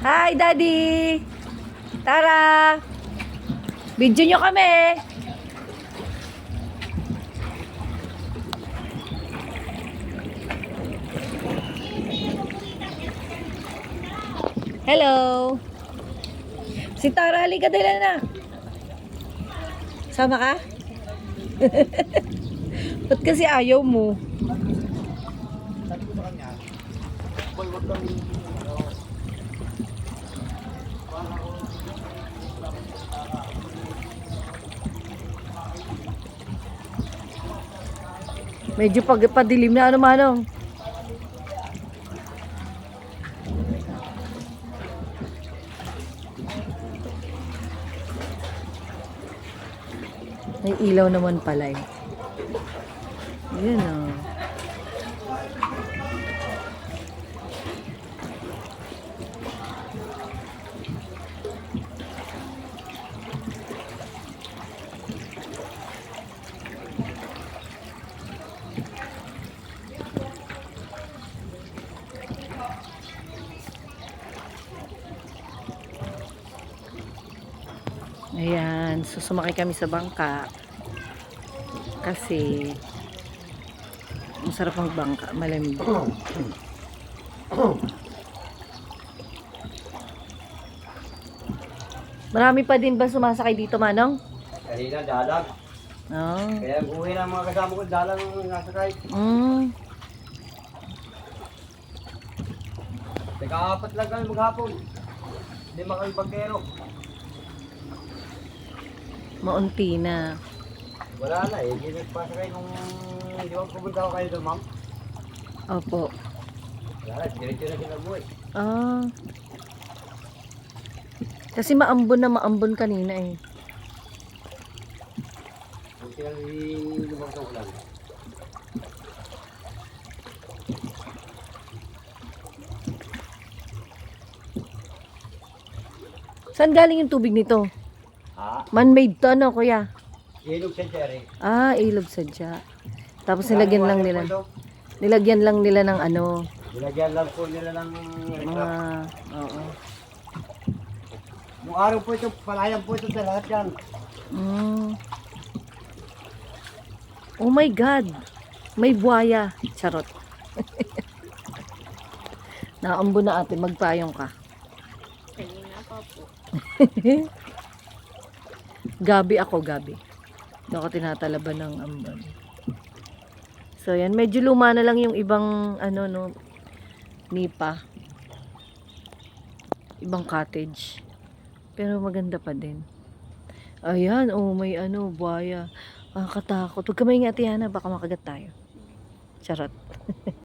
Hi, Daddy! Tara! Video nyo kami! Hello! Si Tara, halika dala na! Sama ka? Ba't kasi ayaw mo? Medyo padilim na ano manong. May ilaw naman pala eh. Yun oh. Ayan, so sumakay kami sa bangka kasi masarap ang bangka, malamig. Marami pa din ba sumasakay dito, Manong? Kanina, dalag. Oo. Kaya buhay ng mga kasama ko, dalang nasakay. Teka-apat lang kami maghapon. Hindi kami pagkero. Maunti na. Wala na eh, hindi nagpasakay nung hindi ko pupunta ako kayo doon, ma'am. Opo. Wala na, diretso na sila buhay. Ah. Kasi maambon kanina eh. Kung silang lumang sa ulan. Saan galing yung tubig nito? Ha? Man-made to ano, kuya? Ilog sa cherry. Ah, ilog sadya. Tapos nilagyan lang nila. Nilagyan lang nila ng ano, Nilagyan lang po nila ng mga, oo. Nung araw po ito, palayan po ito sa lahat yan. Mm. Oh my God! May buhaya. Charot. Naambon na ate, magpayong ka. Kanina pa po. Gabi ako, gabi. Hindi ako tinatalaban ng ambon. So yan, medyo luma na lang yung ibang ano no, nipa. Ibang cottage. Pero maganda pa din. Ayan, oh may ano, buhaya. Katakot. Huwag ka maingay, Ate Hana, baka makagat tayo. Charot.